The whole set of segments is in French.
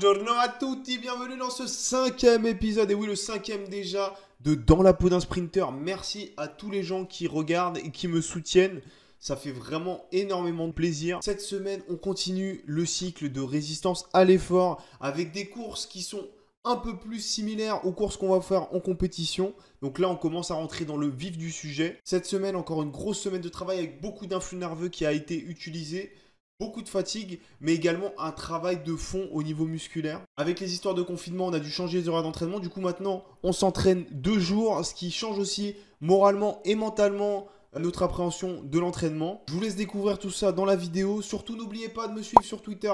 Buongiorno a tutti, bienvenue dans ce 5e épisode, et oui le 5e déjà, de Dans la peau d'un sprinter. Merci à tous les gens qui regardent et qui me soutiennent, ça fait vraiment énormément de plaisir. Cette semaine, on continue le cycle de résistance à l'effort avec des courses qui sont un peu plus similaires aux courses qu'on va faire en compétition. Donc là, on commence à rentrer dans le vif du sujet. Cette semaine, encore une grosse semaine de travail avec beaucoup d'influx nerveux qui a été utilisé. Beaucoup de fatigue, mais également un travail de fond au niveau musculaire. Avec les histoires de confinement, on a dû changer les horaires d'entraînement. Du coup, maintenant, on s'entraîne 2 jours, ce qui change aussi moralement et mentalement notre appréhension de l'entraînement. Je vous laisse découvrir tout ça dans la vidéo. Surtout, n'oubliez pas de me suivre sur Twitter,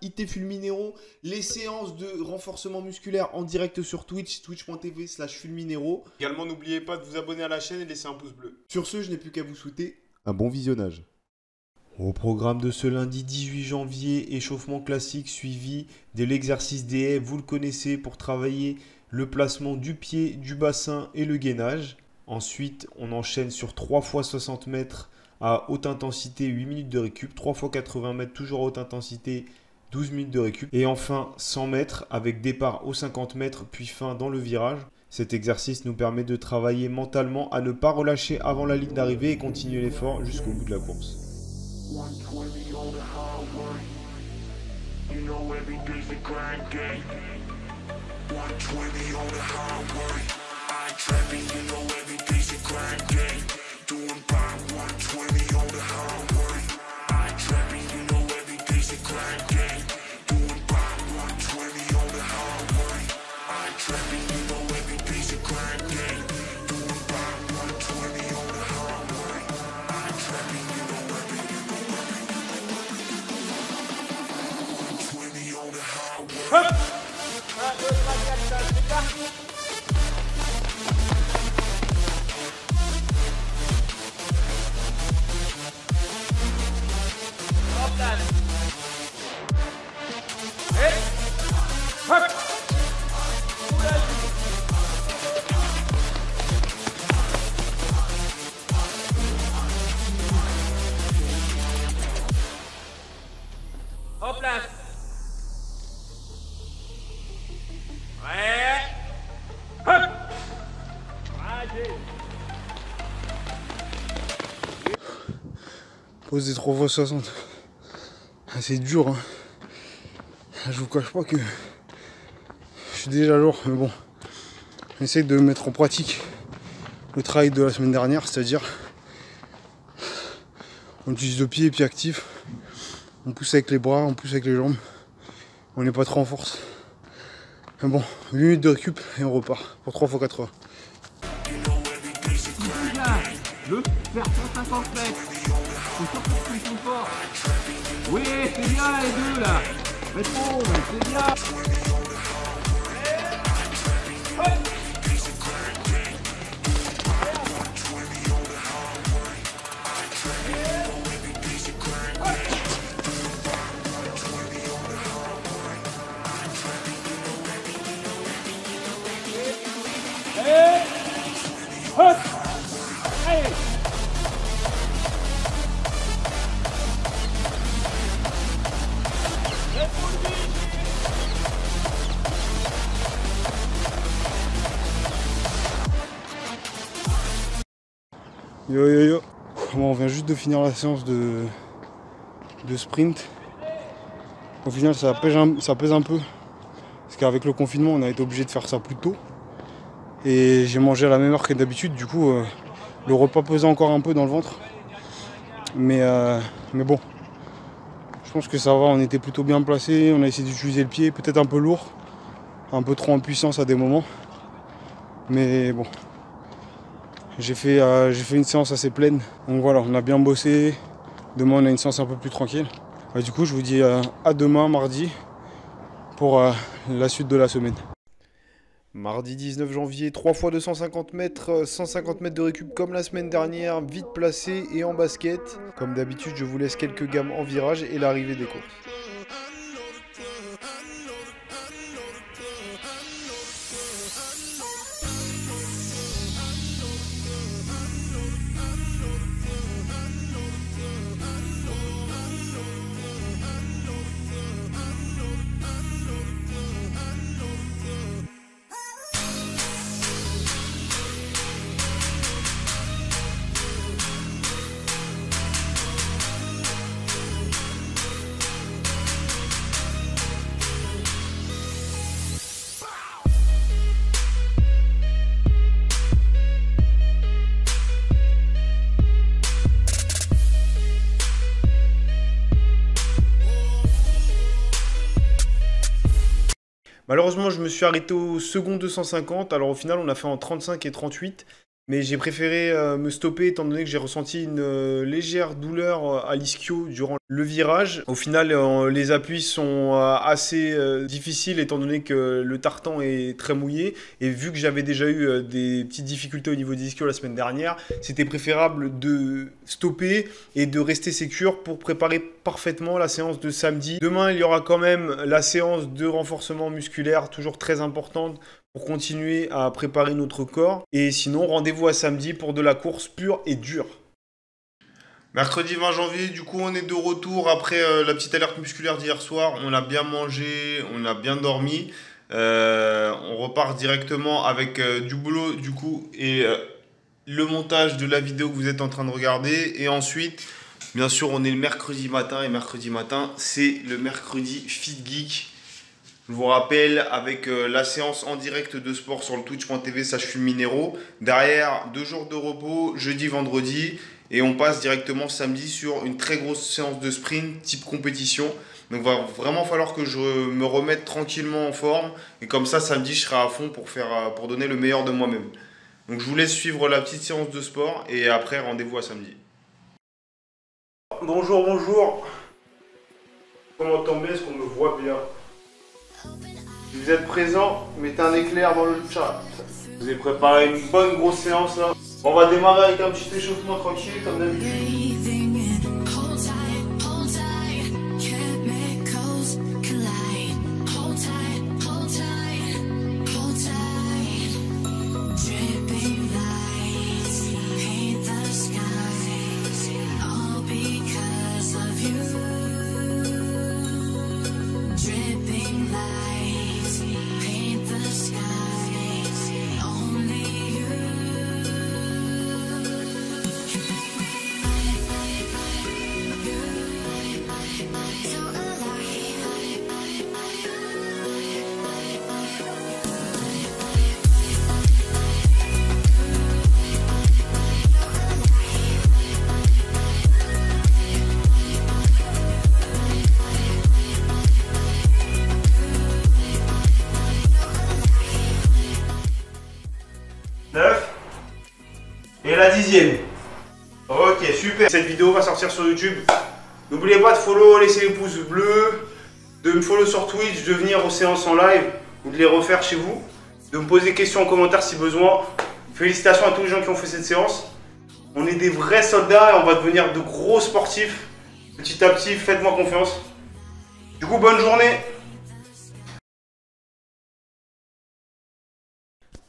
@itfulminero. Les séances de renforcement musculaire en direct sur Twitch, twitch.tv/fulminero. Également, n'oubliez pas de vous abonner à la chaîne et laisser un pouce bleu. Sur ce, je n'ai plus qu'à vous souhaiter un bon visionnage. Au programme de ce lundi 18 janvier, échauffement classique suivi de l'exercice des haies, vous le connaissez, pour travailler le placement du pied, du bassin et le gainage. Ensuite, on enchaîne sur 3 fois 60 mètres à haute intensité, 8 minutes de récup, 3 fois 80 mètres toujours à haute intensité, 12 minutes de récup. Et enfin 100 mètres avec départ aux 50 mètres puis fin dans le virage. Cet exercice nous permet de travailler mentalement à ne pas relâcher avant la ligne d'arrivée et continuer l'effort jusqu'au bout de la course. 120 on the highway. You know every day's a grind day. 120 on the highway. I ain't trapping, you know every day's a grind day. Doing by 120 on the highway. I ain't trapping, you know every day's a grind day. Doing by 120 on the highway. I ain't trapping, you know every day's a grind day. Doing by 120 on the highway. I ain't trapping, you know every on the highway. En place. Ouais. Hop. Allez. Poser 3 fois 60. C'est dur, hein. Je vous cache pas que je suis déjà lourd, mais bon. J'essaie de mettre en pratique le travail de la semaine dernière, c'est-à-dire on utilise le pied actif, on pousse avec les bras, on pousse avec les jambes, on n'est pas trop en force. Mais bon, 8 minutes de récup et on repart pour 3 fois 80. Le faire 150 mètres. C'est surtout qu'ils sont forts. Oui, c'est bien les deux là. Mais bon, c'est bien. Yo yo yo. Bon, on vient juste de finir la séance de sprint. Au final ça pèse un peu. Parce qu'avec le confinement on a été obligé de faire ça plus tôt. Et j'ai mangé à la même heure que d'habitude, du coup le repas pesait encore un peu dans le ventre. Mais bon. Je pense que ça va, on était plutôt bien placé, on a essayé d'utiliser le pied, peut-être un peu lourd, un peu trop en puissance à des moments. Mais bon. J'ai fait une séance assez pleine, donc voilà, on a bien bossé. Demain on a une séance un peu plus tranquille. Du coup je vous dis à demain, mardi, pour la suite de la semaine. Mardi 19 janvier, 3 fois 250 mètres, 150 mètres de récup comme la semaine dernière, vite placé et en basket. Comme d'habitude, je vous laisse quelques gammes en virage et l'arrivée des courses. Malheureusement, je me suis arrêté au second 250. Alors au final, on a fait en 35 et 38. Mais j'ai préféré me stopper étant donné que j'ai ressenti une légère douleur à l'ischio durant le virage. Au final, les appuis sont assez difficiles étant donné que le tartan est très mouillé. Et vu que j'avais déjà eu des petites difficultés au niveau des ischios la semaine dernière, c'était préférable de stopper et de rester sécure pour préparer parfaitement la séance de samedi. Demain, il y aura quand même la séance de renforcement musculaire, toujours très importante, pour continuer à préparer notre corps. Et sinon, rendez-vous à samedi pour de la course pure et dure. Mercredi 20 janvier, du coup, on est de retour après la petite alerte musculaire d'hier soir. On a bien mangé, on a bien dormi. On repart directement avec du boulot, du coup, et le montage de la vidéo que vous êtes en train de regarder. Et ensuite, bien sûr, on est le mercredi matin. Et mercredi matin, c'est le mercredi Fit Geek. Je vous rappelle, avec la séance en direct de sport sur le twitch.tv /Fulminero. Derrière, 2 jours de repos, jeudi, vendredi. Et on passe directement samedi sur une très grosse séance de sprint type compétition. Donc il va vraiment falloir que je me remette tranquillement en forme. Et comme ça, samedi, je serai à fond pour donner le meilleur de moi-même. Donc je vous laisse suivre la petite séance de sport. Et après, rendez-vous à samedi. Bonjour, bonjour. Comment tomber? Est-ce qu'on me voit bien? Si vous êtes présent, mettez un éclair dans le chat. Je vous ai préparé une bonne grosse séance là. On va démarrer avec un petit échauffement tranquille comme d'habitude. Et la 10e. Ok, super. Cette vidéo va sortir sur YouTube. N'oubliez pas de follow, laisser les pouces bleus, de me follow sur Twitch, de venir aux séances en live ou de les refaire chez vous, de me poser des questions en commentaire si besoin. Félicitations à tous les gens qui ont fait cette séance. On est des vrais soldats et on va devenir de gros sportifs. Petit à petit, faites-moi confiance. Du coup, bonne journée.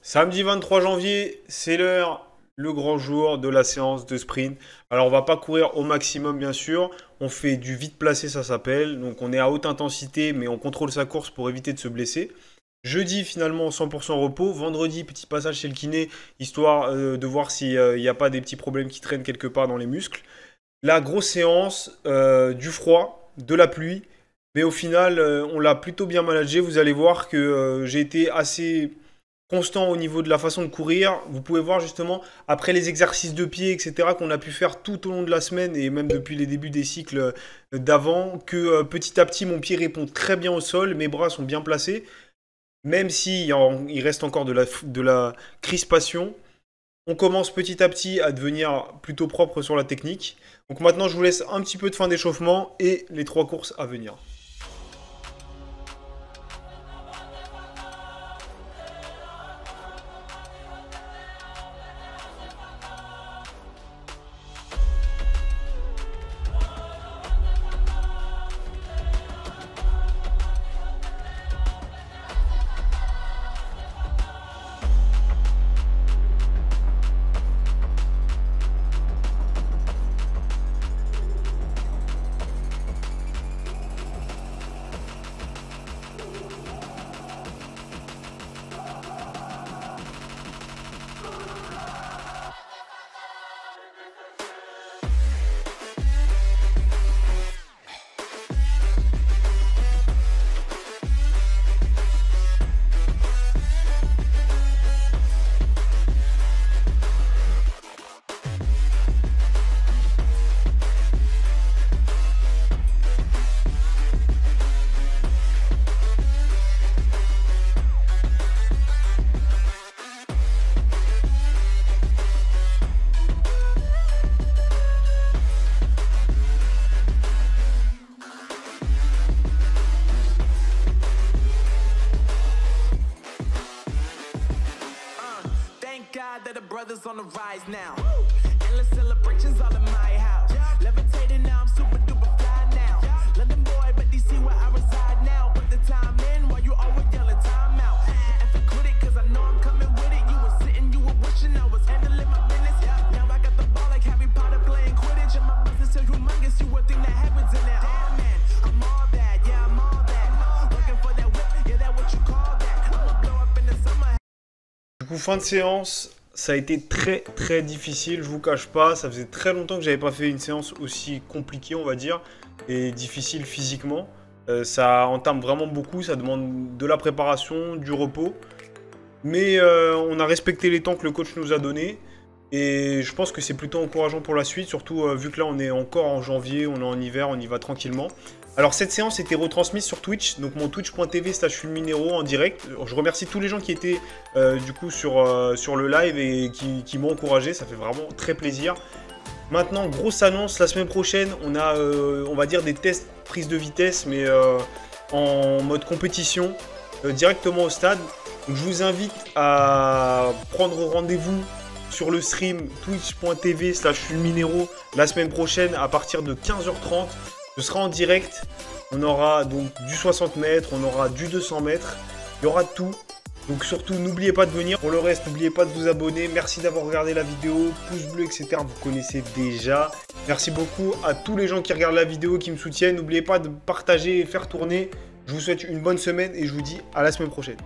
Samedi 23 janvier, c'est l'heure, le grand jour de la séance de sprint. Alors on va pas courir au maximum bien sûr, on fait du vite placé, ça s'appelle. Donc on est à haute intensité mais on contrôle sa course pour éviter de se blesser. Jeudi finalement 100% repos, vendredi petit passage chez le kiné, histoire de voir s'il n'y a pas des petits problèmes qui traînent quelque part dans les muscles. La grosse séance, du froid, de la pluie, mais au final on l'a plutôt bien managé. Vous allez voir que j'ai été assez constant au niveau de la façon de courir. Vous pouvez voir justement, après les exercices de pied, etc., qu'on a pu faire tout au long de la semaine et même depuis les débuts des cycles d'avant, que petit à petit, mon pied répond très bien au sol, mes bras sont bien placés, même s'il reste encore de la crispation. On commence petit à petit à devenir plutôt propre sur la technique. Donc maintenant, je vous laisse un petit peu de fin d'échauffement et les 3 courses à venir. weather's on the rise now. Endless celebrations all in my house. Levitating now, I'm super duper fly now. London boy, but DC where I reside now. Put the time in while you always yelling time out. And for quit it, cause I know I'm coming with it. You were sitting, you were wishing I was handling my business. Now I got the ball like Harry Potter playing Quidditch. And my business is humongous, you would think that happens in it. Damn man, I'm all that, yeah, I'm all that. Looking for that whip, yeah, that what you call that. I'ma blow up in the summer. Du coup, fin de séance, ça a été très difficile, je vous cache pas. Ça faisait très longtemps que j'avais pas fait une séance aussi compliquée, on va dire, et difficile physiquement. Ça entame vraiment beaucoup, ça demande de la préparation, du repos. Mais on a respecté les temps que le coach nous a donnés. Et je pense que c'est plutôt encourageant pour la suite, surtout vu que là on est encore en janvier, on est en hiver, on y va tranquillement. Alors cette séance était retransmise sur Twitch, donc mon twitch.tv/fulminero en direct. Je remercie tous les gens qui étaient du coup sur le live et qui m'ont encouragé, ça fait vraiment très plaisir. Maintenant, grosse annonce, la semaine prochaine, on a on va dire des tests prise de vitesse, mais en mode compétition, directement au stade. Donc je vous invite à prendre rendez-vous sur le stream twitch.tv/fulminero la semaine prochaine à partir de 15h30. Ce sera en direct. On aura donc du 60 mètres, on aura du 200 mètres. Il y aura tout. Donc surtout, n'oubliez pas de venir. Pour le reste, n'oubliez pas de vous abonner. Merci d'avoir regardé la vidéo. Pouce bleu, etc. Vous connaissez déjà. Merci beaucoup à tous les gens qui regardent la vidéo, qui me soutiennent. N'oubliez pas de partager et faire tourner. Je vous souhaite une bonne semaine et je vous dis à la semaine prochaine.